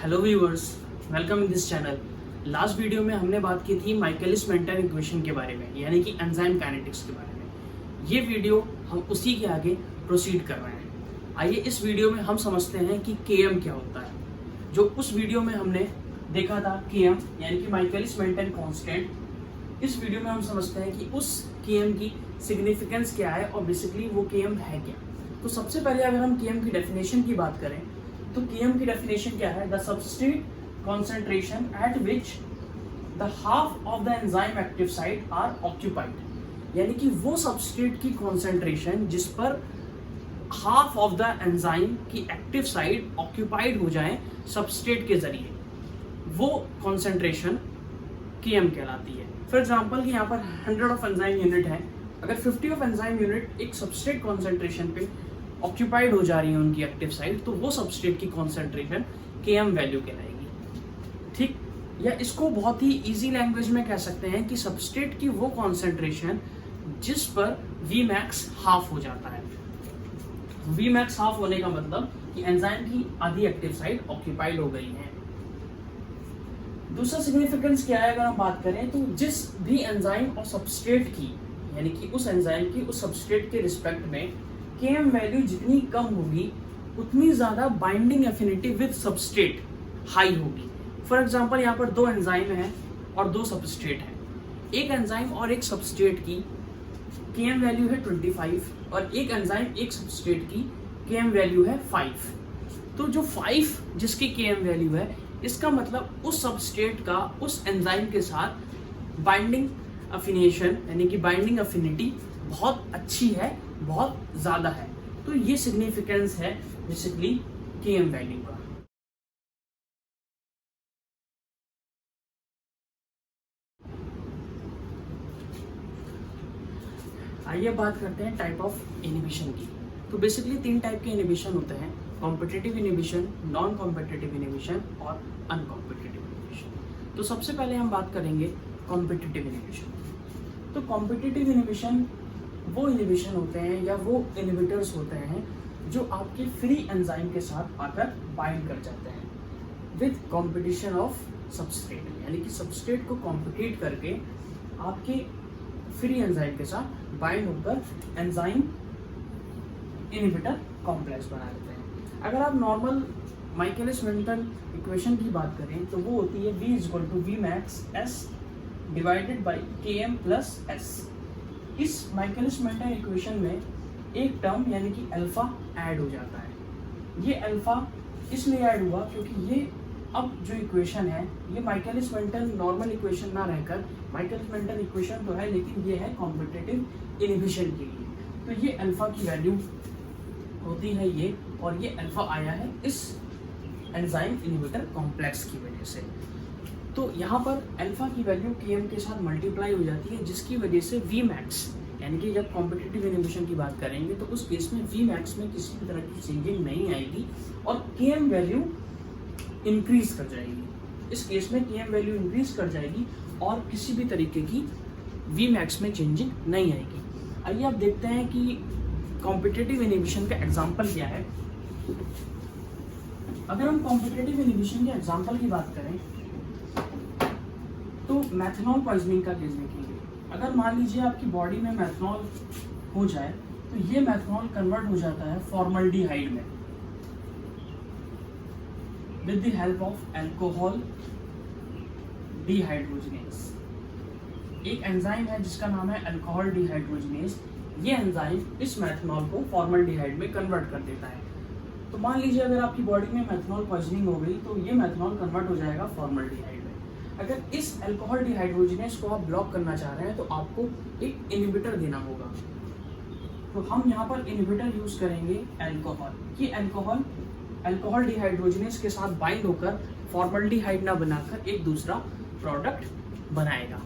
Hello viewers, welcome in this channel. Last video में हमने बात की थी माइकलिस मेंटन इक्वेशन के बारे में, यानी कि एंजाइम काइनेटिक्स के बारे में। ये वीडियो हम उसी के आगे प्रोसीड कर रहे हैं। आइए इस वीडियो में हम समझते हैं कि Km क्या होता है। जो उस वीडियो में हमने देखा था Km यानी कि माइकलिस मेंटन कांस्टेंट, इस वीडियो में हम समझते हैं कि उस Km की सिग्निफिकेंस क्या है और बेसिकली वो Km है क्या। तो सबसे पहले अगर हम Km की डेफिनेशन की बात करें तो Km की डेफिनेशन क्या है? The substrate concentration at which the half of the enzyme active site are occupied, यानी कि वो सबस्ट्रेट की कॉन्सेंट्रेशन जिस पर हाफ ऑफ द एंजाइम की एक्टिव साइट ऑक्यूपाइड हो जाए सबस्ट्रेट के जरिए, वो कॉन्सेंट्रेशन Km कहलाती है। फॉर एग्जाम्पल कि यहाँ पर 100 ऑफ एंजाइम यूनिट है, अगर 50 ऑफ एंजाइम यूनिट एक सबस्ट्रेट कॉन्सेंट्रेशन पे ऑक्यूपाइड हो जा रही है उनकी एक्टिव साइट, तो वो सबस्ट्रेट की कॉन्सेंट्रेशन Km वैल्यू कहलाएगी। ठीक, या इसको बहुत ही इजी लैंग्वेज में कह सकते हैं कि सबस्ट्रेट की वो कॉन्सेंट्रेशन जिस पर Vmax हाफ हो जाता है। Vmax हाफ होने का मतलब कि एंजाइम की आधी एक्टिव साइट ऑक्यूपाइड हो गई है। दूसरा सिग्निफिकेंस क्या है अगर हम बात करें तो जिस भी एंजाइम और सबस्ट्रेट की, यानी कि उस एंजाइम की उस सबस्ट्रेट के रिस्पेक्ट में Km वैल्यू जितनी कम होगी उतनी ज्यादा binding affinity with substrate high होगी। फॉर एग्जांपल यहाँ पर दो एंजाइम हैं और दो सबस्ट्रेट हैं। एक एंजाइम और एक सबस्ट्रेट की Km वैल्यू है 25 और एक एंजाइम एक सबस्ट्रेट की Km वैल्यू है 5। तो जो 5 जिसकी Km वैल्यू है, इसका मतलब उस सबस्ट्रेट का उस एंजाइम के साथ बाइंडिंग अफिनिएशन यानी कि बाइंडिंग अफिनिटी बहुत अच्छी है, बहुत ज़्यादा है। तो ये सिग्निफिकेंस है बेसिकली Km वैल्यू का। आइए बात करते हैं टाइप ऑफ इनहिबिशन की। तो बेसिकली 3 टाइप के इनहिबिशन होते हैं: competitive inhibition, non competitive inhibition और अनकॉम्पिटिटिव इनहिबिशन। तो सबसे पहले हम बात करेंगे कॉम्पिटिटिव इनहिबिशन। तो कॉम्पिटिटिव इनहिबिशन वो इनहिबिशन होते हैं या वो इनहिबिटर्स होते हैं जो आपके फ्री एंजाइम के साथ आकर बाइंड कर जाते हैं विद कॉम्पिटिशन ऑफ सबस्ट्रेट, यानी कि सबस्ट्रेट को कॉम्पिटिट करके आपके फ्री एंजाइम के साथ बाइंड होकर एंजाइम इनहिबिटर कॉम्प्लेक्स बना देते हैं। अगर आप नॉर्मल माइकलिस मेंटन इक्वेशन की बात करें तो वो होती है V = Vmax S divided by Km plus S। इस माइकलिस मेंटन इक्वेशन में एक टर्म यानी कि अल्फा ऐड हो जाता है। ये अल्फा इसलिए ऐड हुआ क्योंकि ये अब जो इक्वेशन है ये माइकलिस मेंटन नॉर्मल इक्वेशन ना रहकर माइकलिस मेंटन इक्वेशन तो है, लेकिन ये है कॉम्पिटिटिव इनहिबिशन के लिए। तो ये अल्फा की वैल्यू होती है ये, और ये अल्फा आया है इस एंजाइम इनहिबिटर कॉम्प्लेक्स की वजह से। तो यहाँ पर अल्फा की वैल्यू Km के साथ मल्टीप्लाई हो जाती है, जिसकी वजह से Vmax, यानी कि जब कॉम्पिटिटिव इनहिबिशन की बात करेंगे तो उस केस में Vmax में किसी भी तरह की चेंजिंग नहीं आएगी और Km वैल्यू इंक्रीज कर जाएगी। इस केस में Km वैल्यू इंक्रीज कर जाएगी और किसी भी तरीके की Vmax में चेंजिंग नहीं आएगी। आइए आप देखते हैं कि कॉम्पिटिटिव इनहिबिशन का एग्जाम्पल क्या है। अगर हम कॉम्पिटिटिव इनहिबिशन के एग्जाम्पल की बात करें तो मैथनॉल पॉइजनिंग का केस देखेंगे। अगर मान लीजिए आपकी बॉडी में मैथनॉल हो जाए तो ये मैथनॉल कन्वर्ट हो जाता है फॉर्मल्डिहाइड में with the help of alcohol dehydrogenase. एक एंजाइम है जिसका नाम है अल्कोहल डिहाइड्रोजिनेज। ये एंजाइम इस मैथनॉल को फॉर्मल्डिहाइड में कन्वर्ट कर देता है। तो मान लीजिए अगर आपकी बॉडी में मैथनॉल पॉइजनिंग हो गई तो ये मैथनॉल कन्वर्ट हो जाएगा फॉर्मल्डिहाइड में। अगर इस अल्कोहल डिहाइड्रोजिनेज को आप ब्लॉक करना चाह रहे हैं तो आपको एक इनहिबिटर देना होगा। तो हम यहाँ पर इनहिबिटर यूज करेंगे अल्कोहल। ये अल्कोहल डिहाइड्रोजिनेज के साथ बाइंड होकर फॉर्मल्डिहाइड ना बनाकर एक दूसरा प्रोडक्ट बनाएगा।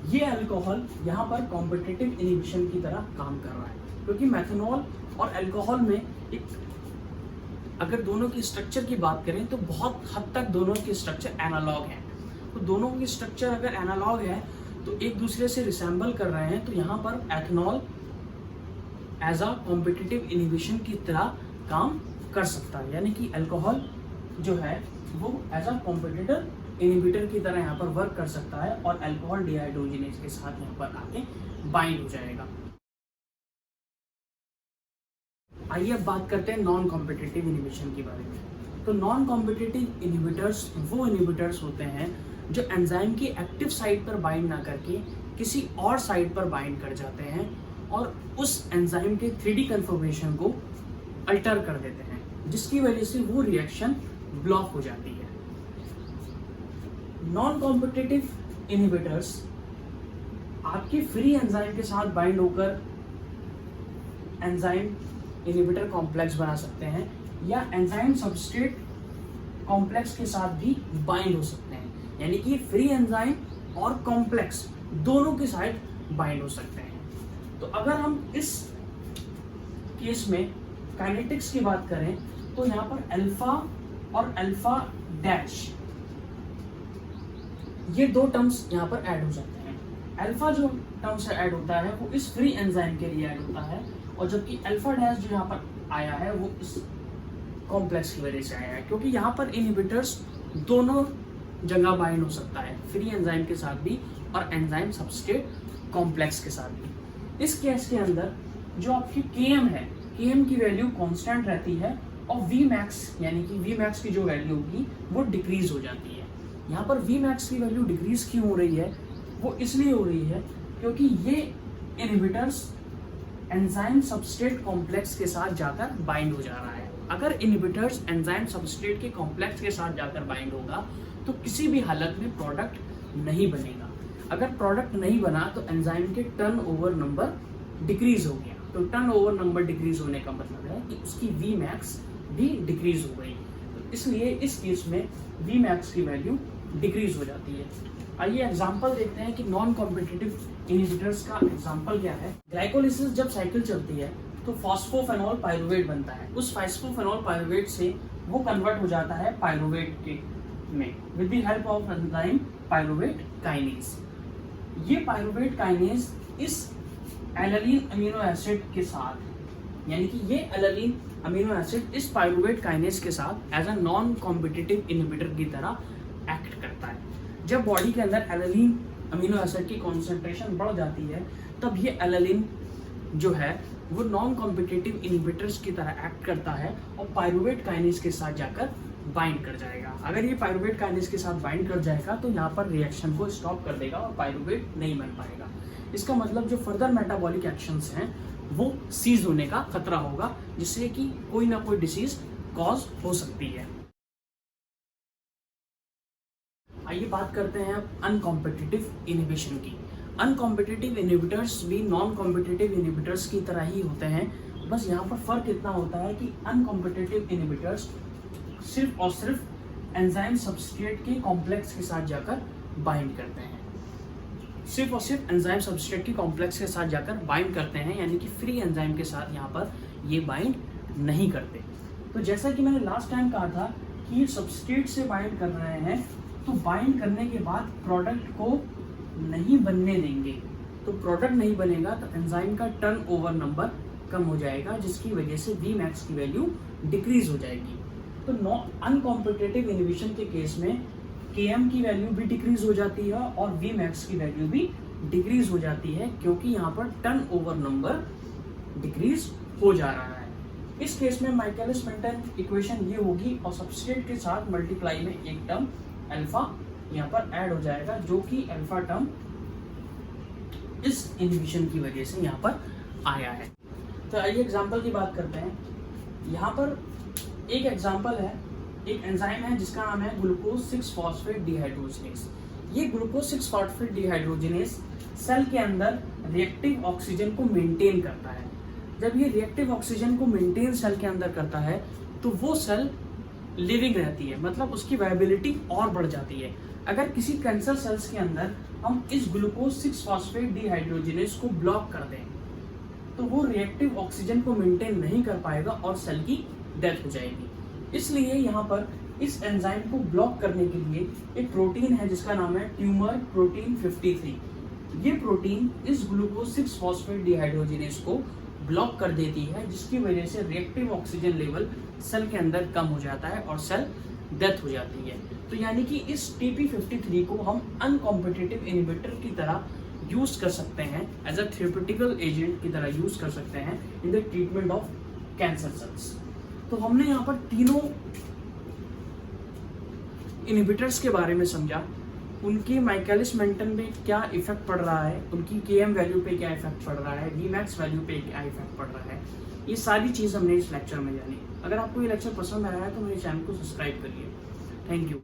ये अल्कोहल यहाँ पर कॉम्पिटिटिव इनहिबिशन की तरह काम कर रहा है, क्योंकि मैथनॉल और अल्कोहल में एक, अगर दोनों की स्ट्रक्चर की बात करें तो बहुत हद तक दोनों की स्ट्रक्चर एनालॉग है। तो दोनों की स्ट्रक्चर अगर एनालॉग है तो एक दूसरे से रिसेंबल कर रहे हैं, तो यहाँ पर ethanol as a competitive inhibition की तरह काम कर सकता है। यानी कि अल्कोहल जो है वो एज अ कॉम्पिटिटर इनहिबिटर की तरह यहाँ पर वर्क कर सकता है और अल्कोहल डिहाइड्रोजिनेज के साथ यहाँ पर आके बाइंड हो जाएगा। आइए अब बात करते हैं नॉन कॉम्पिटिटिव इनहिबिशन के बारे में। तो नॉन कॉम्पिटिटिव इनहिबिटर्स वो इनहिबिटर्स होते हैं जो एंजाइम की एक्टिव साइट पर बाइंड ना करके किसी और साइट पर बाइंड कर जाते हैं और उस एंजाइम के 3D कन्फर्मेशन को अल्टर कर देते हैं, जिसकी वजह से वो रिएक्शन ब्लॉक हो जाती है। नॉन कॉम्पिटिटिव इनहिबिटर्स आपके फ्री एंजाइम के साथ बाइंड होकर एंजाइम इनहिबिटर कॉम्प्लेक्स बना सकते हैं या एंजाइम सबस्ट्रेट कॉम्प्लेक्स के साथ भी बाइंड हो सकते हैं, यानी कि फ्री एंजाइम और कॉम्प्लेक्स दोनों के साथ बाइंड हो सकते हैं। तो अगर हम इस केस में काइनेटिक्स की बात करें तो यहाँ पर अल्फा और अल्फा डैश ये दो टर्म्स यहाँ पर ऐड हो सकते हैं। अल्फा जो टर्म से ऐड होता है वो इस फ्री एंजाइम के लिए ऐड होता है, और जबकि अल्फा डैश जो यहाँ पर आया है वो इस कॉम्प्लेक्स की वजह से आया है, क्योंकि यहाँ पर इनहिबिटर्स दोनों जगह बाइंड हो सकता है, फ्री एंजाइम के साथ भी और एंजाइम सबस्ट्रेट कॉम्प्लेक्स के साथ भी। इस केस के अंदर जो आपकी Km है, Km की वैल्यू कांस्टेंट रहती है और Vmax यानी कि Vmax की जो वैल्यू होगी वो डिक्रीज हो जाती है। यहाँ पर Vmax की वैल्यू डिक्रीज क्यों हो रही है? वो इसलिए हो रही है क्योंकि ये इनहिबिटर्स एंजाइम सबस्ट्रेट कॉम्प्लेक्स के साथ जाकर बाइंड हो जा रहा है। अगर इनहिबिटर्स एंजाइम सबस्ट्रेट के कॉम्प्लेक्स के साथ जाकर बाइंड होगा तो किसी भी हालत में प्रोडक्ट नहीं बनेगा। अगर प्रोडक्ट नहीं बना तो एंजाइम के टर्नओवर नंबर डिक्रीज हो गया। तो टर्नओवर नंबर डिक्रीज होने का मतलब है कि उसकी Vmax भी डिक्रीज हो गई। तो इसलिए इस केस में Vmax की वैल्यू डिक्रीज हो जाती है। आइए एग्जांपल देखते हैं कि नॉन कॉम्पिटिटिव इनहिबिटर्स का एग्जांपल क्या है। ग्लाइकोलिसिस जब साइकिल चलती है तो फॉस्फोफेनॉल पाइरुवेट बनता है। उस फॉस्फोफेनॉल पाइरुवेट से वो कन्वर्ट हो जाता है पाइरुवेट के में with the help of enzyme pyruvate kinase. ये पाइरुवेट काइनेज इस एलानिन अमीनो एसिड के साथ, यानी कि ये एलानिन अमीनो एसिड इस पाइरुवेट काइनेज के साथ as a non competitive inhibitor की तरह एक्ट करता है। जब बॉडी के अंदर एलानिन अमीनो एसिड की कॉन्सेंट्रेशन बढ़ जाती है तब ये एलानिन जो है वो नॉन कॉम्पिटिटिव इनहिबिटर्स की तरह एक्ट करता है और पाइरुवेट काइनेज के साथ जाकर बाइंड कर जाएगा। अगर ये पाइरुवेट काइनेज के साथ बाइंड कर जाएगा तो यहाँ पर रिएक्शन को स्टॉप कर देगा और पाइरुवेट नहीं बन पाएगा। इसका मतलब जो फर्दर मेटाबॉलिक एक्शंस हैं वो सीज होने का खतरा होगा, जिससे कि कोई ना कोई डिसीज कॉज हो सकती है। आइए बात करते हैं अब अनकॉम्पिटिटिव इनहिबिशन की। अनकॉम्पिटिटिव इनहिबिटर्स भी नॉन कॉम्पिटिटिव इनहिबिटर्स की तरह ही होते हैं, बस यहाँ पर फर्क इतना होता है कि अनकॉम्पिटिटिव इनहिबिटर्स सिर्फ और सिर्फ एंजाइम सबस्ट्रेट के कॉम्प्लेक्स के साथ जाकर बाइंड करते हैं। सिर्फ और सिर्फ एंजाइम सबस्ट्रेट के कॉम्प्लेक्स के साथ जाकर बाइंड करते हैं, यानी कि फ्री एंजाइम के साथ यहाँ पर ये बाइंड नहीं करते। तो जैसा कि मैंने लास्ट टाइम कहा था कि ये सबस्ट्रेट से बाइंड कर रहे हैं, तो बाइंड करने के बाद प्रोडक्ट को नहीं बनने देंगे। तो प्रोडक्ट नहीं बनेगा तो एंजाइम का टर्नओवर नंबर कम हो जाएगा, जिसकी वजह से Vmax की वैल्यू डिक्रीज हो जाएगी। तो अनकॉम्पिटिटिव इनहिबिशन के केस में Km की वैल्यू भी डिक्रीज हो जाती है और Vmax की वैल्यू भी डिक्रीज हो जाती है, क्योंकि यहाँ पर टर्नओवर नंबर डिक्रीज हो जा रहा है। इस केस में माइकलिस मेंटन इक्वेशन ये होगी और सबस्ट्रेट के साथ मल्टीप्लाई में एक टर्म अल्फा यहाँ पर ऐड हो जाएगा, जो कि अल्फा टर्म इस इनहिबिशन की वजह से यहाँ पर आया है। तो आइए एग्जांपल की बात करते हैं। यहाँ पर एक एग्जांपल है, एक एंजाइम है जिसका नाम है ग्लूकोज 6-फॉस्फेट डिहाइड्रोजिनेज। ये ग्लूकोज 6-फॉस्फेट डिहाइड्रोजिनेज सेल के अंदर रिएक्टिव ऑक्सीजन को मेंटेन करता है। जब ये रिएक्टिव ऑक्सीजन को मेंटेन सेल के अंदर करता है तो वो सेल लिविंग रहती है, मतलब उसकी वायबिलिटी और बढ़ जाती है। अगर किसी कैंसर सेल्स के अंदर हम इस ग्लूकोज 6-फॉस्फेट डिहाइड्रोजिनेज को ब्लॉक कर दें तो वो रिएक्टिव ऑक्सीजन को मेंटेन नहीं कर पाएगा और सेल की डेथ हो जाएगी। इसलिए यहाँ पर इस एंजाइम को ब्लॉक करने के लिए एक प्रोटीन है जिसका नाम है ट्यूमर प्रोटीन 53। ये प्रोटीन इस ग्लूकोज 6-फॉस्फेट डिहाइड्रोजिनेज को ब्लॉक कर देती है, जिसकी वजह से रिएक्टिव ऑक्सीजन लेवल सेल के अंदर कम हो जाता है और सेल डेथ हो जाती है। तो यानी कि इस TP53 को हम अनकॉम्पिटिटिव इनहिबिटर की तरह यूज कर सकते हैं, एज अ थेरेप्यूटिकल एजेंट की तरह यूज कर सकते हैं in the treatment of cancer cells. तो हमने यहाँ पर तीनों इनहिबिटर्स के बारे में समझा, उनकी माइकलिस मेंटन में क्या इफेक्ट पड़ रहा है, उनकी Km वैल्यू पे क्या इफेक्ट पड़ रहा है, Vmax वैल्यू पे क्या इफेक्ट पड़ रहा है, ये सारी चीज़ हमने इस लेक्चर में जानी। अगर आपको ये लेक्चर पसंद आया है तो मेरे चैनल को सब्सक्राइब करिए। Thank you.